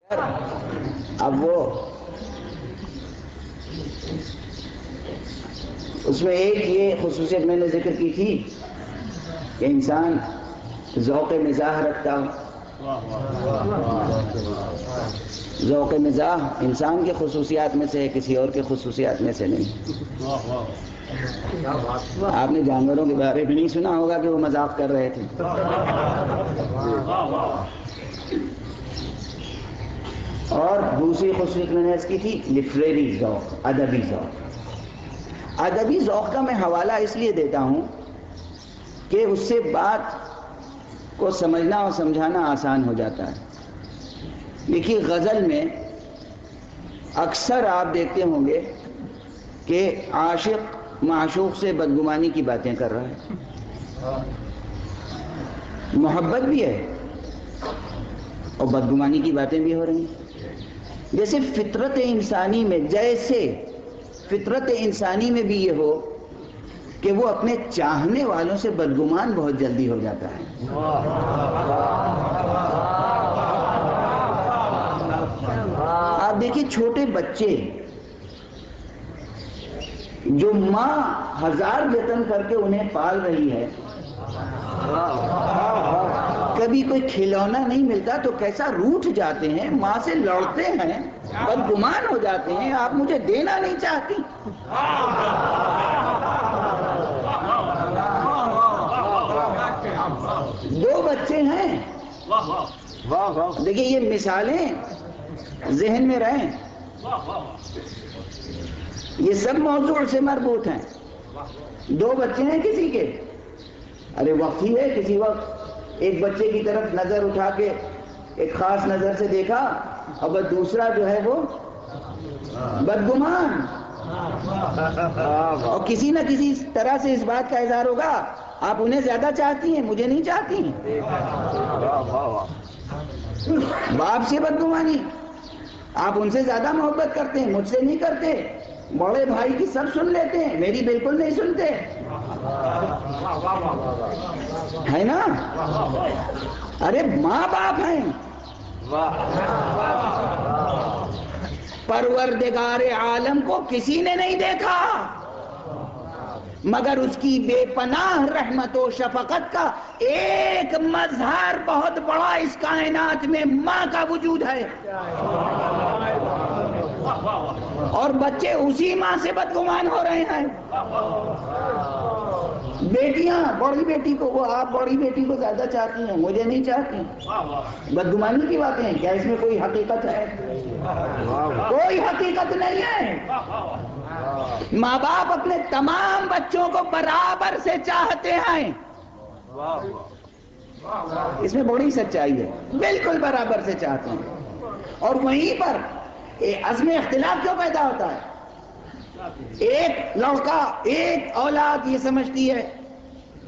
اب وہ اس میں ایک یہ خصوصیت میں نے ذکر کی تھی کہ انسان ذوق مزاح رکھتا ہو. ذوق مزاح انسان کی خصوصیات میں سے ہے، کسی اور کی خصوصیات میں سے نہیں. آپ نے جانوروں کے بارے میں نہیں سنا ہوگا کہ وہ مذاق کر رہے تھے. اور دوسری خصوصیت میں نے اس کی تھی لٹریری ذوق، ادبی ذوق. ادبی ذوق کا میں حوالہ اس لیے دیتا ہوں کہ اس سے بات کو سمجھنا اور سمجھانا آسان ہو جاتا ہے. دیکھیے غزل میں اکثر آپ دیکھتے ہوں گے کہ عاشق معشوق سے بدگمانی کی باتیں کر رہا ہے. محبت بھی ہے اور بدگمانی کی باتیں بھی ہو رہی ہیں. جیسے فطرت انسانی میں فطرت انسانی میں بھی یہ ہو کہ وہ اپنے چاہنے والوں سے بدگمان بہت جلدی ہو جاتا ہے. آپ دیکھیے چھوٹے بچے جو ماں ہزار جتن کر کے انہیں پال رہی ہے، کبھی کوئی کھلونا نہیں ملتا تو کیسا روٹھ جاتے ہیں، ماں سے لڑتے ہیں، بدگمان ہو جاتے ہیں، آپ مجھے دینا نہیں چاہتی. دو بچے ہیں. دیکھیے یہ مثالیں ذہن میں رہیں، یہ سب موضوع سے مربوط ہیں. دو بچے ہیں کسی کے، ارے وقت ہی ہے کسی وقت ایک بچے کی طرف نظر اٹھا کے ایک خاص نظر سے دیکھا اور بس دوسرا جو ہے وہ بدگمان، اور کسی نہ کسی طرح سے اس بات کا اظہار ہوگا آپ انہیں زیادہ چاہتی ہیں، مجھے نہیں چاہتی. باپ سے بدگمانی، آپ ان سے زیادہ محبت کرتے ہیں، مجھ سے نہیں کرتے. بڑے بھائی کی سب سن لیتے ہیں، میری بالکل نہیں سنتے، ہے نا؟ ارے ماں باپ ہیں. پروردگار عالم کو کسی نے نہیں دیکھا مگر اس کی بے پناہ رحمت و شفقت کا ایک مظہر بہت بڑا اس کائنات میں ماں کا وجود ہے. اور بچے اسی ماں سے بدگمان ہو رہے ہیں. بیٹیاں بڑی بیٹی کو، وہ آپ بڑی بیٹی کو زیادہ چاہتی ہیں، مجھے نہیں چاہتی. بدگمانی کی باتیں ہیں. کیا اس میں کوئی حقیقت ہے؟ کوئی حقیقت نہیں ہے. ماں باپ اپنے تمام بچوں کو برابر سے چاہتے ہیں. اس میں بڑی سچائی ہے، بالکل برابر سے چاہتے ہیں. اور وہیں پر عزم اختلاف کیوں پیدا ہوتا ہے؟ ایک لڑکا، ایک اولاد یہ سمجھتی ہے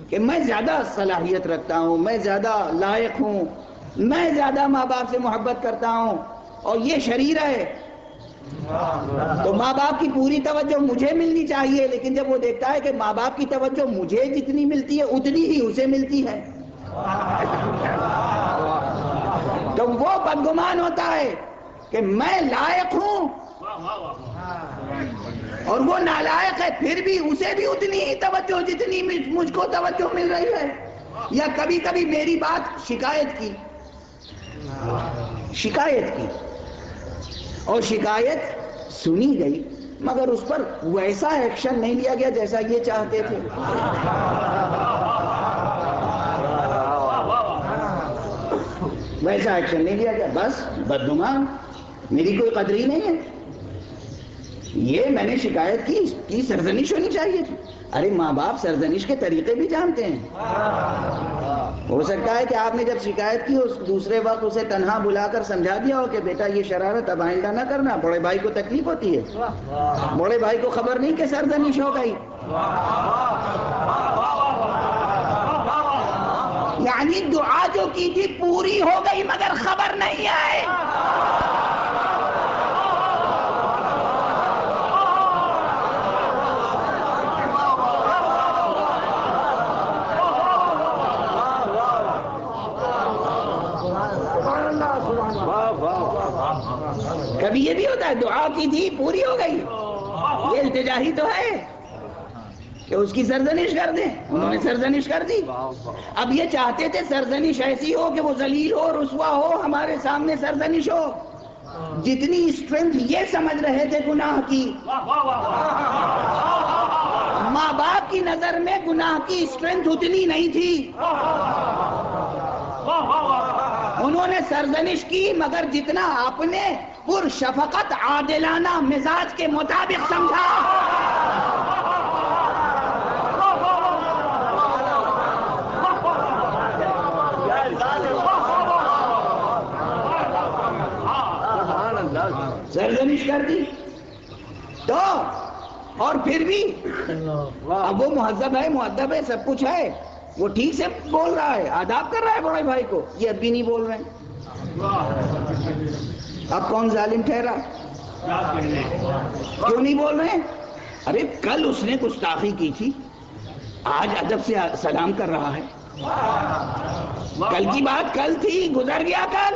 کہ میں زیادہ صلاحیت رکھتا ہوں، میں زیادہ لائق ہوں، میں زیادہ ماں باپ سے محبت کرتا ہوں، اور یہ شریر ہے تو ماں باپ کی پوری توجہ مجھے ملنی چاہیے. لیکن جب وہ دیکھتا ہے کہ ماں باپ کی توجہ مجھے جتنی ملتی ہے اتنی ہی اسے ملتی ہے تو وہ بدگمان ہوتا ہے کہ میں لائق ہوں اور وہ نالائق ہے، پھر بھی اسے بھی اتنی ہی توجہ جتنی مجھ کو توجہ مل رہی ہے. یا کبھی کبھی میری بات شکایت کی اور شکایت سنی گئی مگر اس پر ویسا ایکشن نہیں لیا گیا جیسا یہ چاہتے تھے. ویسا ایکشن نہیں لیا گیا، بس بدگمان، میری کوئی قدر ہی نہیں ہے. یہ میں نے شکایت کی، اس کی سرزنش ہونی چاہیے تھی. ارے ماں باپ سرزنش کے طریقے بھی جانتے ہیں. ہو سکتا ہے کہ آپ نے جب شکایت کی اس دوسرے وقت اسے تنہا بلا کر سمجھا دیا ہو کہ بیٹا یہ شرارت اب آئندہ نہ کرنا. بڑے بھائی کو تکلیف ہوتی ہے، بڑے بھائی کو خبر نہیں کہ سرزنش ہو گئی. یعنی دعا جو کی تھی پوری ہو گئی مگر خبر نہیں آئے. کبھی یہ بھی ہوتا ہے دعا کی تھی پوری ہو گئی، یہ التجا ہی تو ہے کہ اس کی سرزنش کر دیں، انہوں نے سرزنش کر دی۔ اب یہ چاہتے تھے سرزنش ایسی ہو کہ وہ ذلیل ہو، رسوا ہو، ہمارے سامنے سرزنش ہو۔ جتنی اسٹرینتھ یہ سمجھ رہے تھے گناہ کی، ماں باپ کی نظر میں گناہ کی اسٹرینتھ اتنی نہیں تھی۔ انہوں نے سرزنش کی مگر جتنا اپنے پرشفقت عادلانہ مزاج کے مطابق سمجھا۔ سرزنش کر دی تو، اور پھر بھی اب وہ مہذب ہے، مؤدب ہے، سب کچھ ہے، وہ ٹھیک سے بول رہا ہے، آداب کر رہا ہے بڑے بھائی کو، یہ اب بھی نہیں بول رہے ہیں۔ اب کون ظالم ٹھہرا؟ کیوں نہیں بول رہے ہیں؟ ارے کل اس نے گستاخی کی تھی، آج ادب سے سلام کر رہا ہے۔ کل کی بات کل تھی، گزر گیا کل۔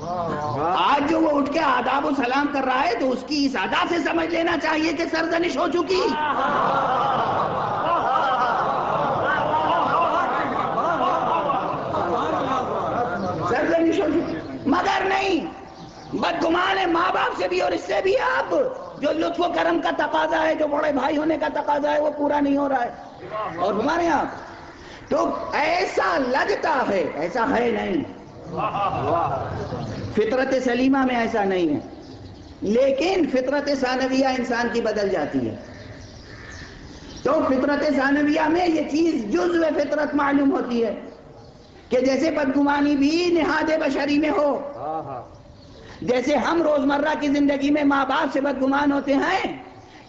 آج جو وہ اٹھ کے آداب و سلام کر رہا ہے تو اس کی اس ادا سے سمجھ لینا چاہیے کہ سرزنش ہو چکی۔ سرزنش ہو چکی، مگر نہیں، بدگمان ہے ماں باپ سے بھی اور اس سے بھی۔ اب جو لطف و کرم کا تقاضا ہے، جو بڑے بھائی ہونے کا تقاضا ہے، وہ پورا نہیں ہو رہا ہے۔ اور ہمارے یہاں تو ایسا لگتا ہے، ایسا ہے نہیں، فطرت سلیمہ میں ایسا نہیں ہے، لیکن فطرت ثانویہ انسان کی بدل جاتی ہے۔ تو فطرت ثانویہ میں یہ چیز جزو فطرت معلوم ہوتی ہے کہ جیسے بدگمانی بھی نہاد بشری میں ہو، جیسے ہم روزمرہ کی زندگی میں ماں باپ سے بدگمان ہوتے ہیں،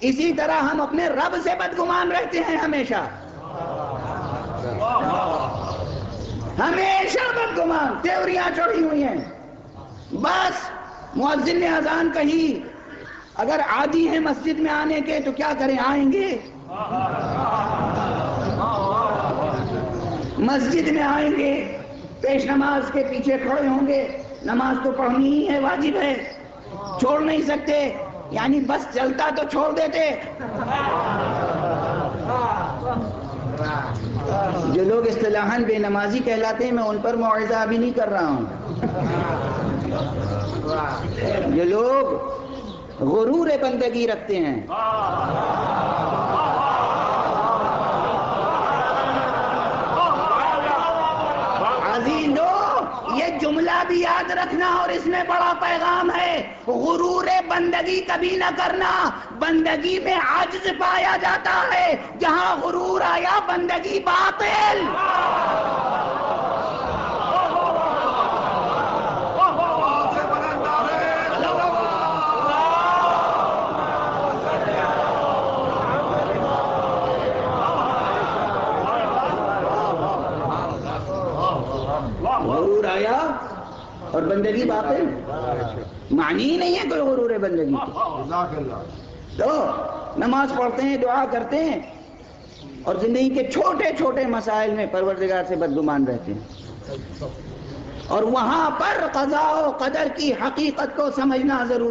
اسی طرح ہم اپنے رب سے بدگمان رہتے ہیں ہمیشہ، ہمیشہ بدگمان، تیوریاں چڑھی ہوئی ہیں۔ بس مؤذن نے اذان کہی، اگر عادی ہیں مسجد میں آنے کے تو کیا کریں، آئیں گے، مسجد میں آئیں گے، پیش نماز کے پیچھے کھڑے ہوں گے، نماز تو پڑھنی ہی ہے، واجب ہے، چھوڑ نہیں سکتے، یعنی بس چلتا تو چھوڑ دیتے۔ جو لوگ اصطلاحاً بے نمازی کہلاتے ہیں، میں ان پر موعظہ ابھی نہیں کر رہا ہوں۔ جو لوگ غرور بندگی رکھتے ہیں، عزیزو یہ جملہ بھی یاد رکھنا، اور اس میں بڑا پیغام ہے، غرور بندگی کبھی نہ کرنا۔ بندگی میں عجز پایا جاتا ہے، جہاں غرور آیا بندگی باطل۔ غرور آیا اور بندگی باطل، معنی ہی نہیں ہے کوئی غرور بندگی تو نماز پڑھتے ہیں، دعا کرتے ہیں، اور زندگی کے چھوٹے چھوٹے مسائل میں پروردگار سے بدگمان رہتے ہیں، اور وہاں پر قضاء و قدر کی حقیقت کو سمجھنا ضروری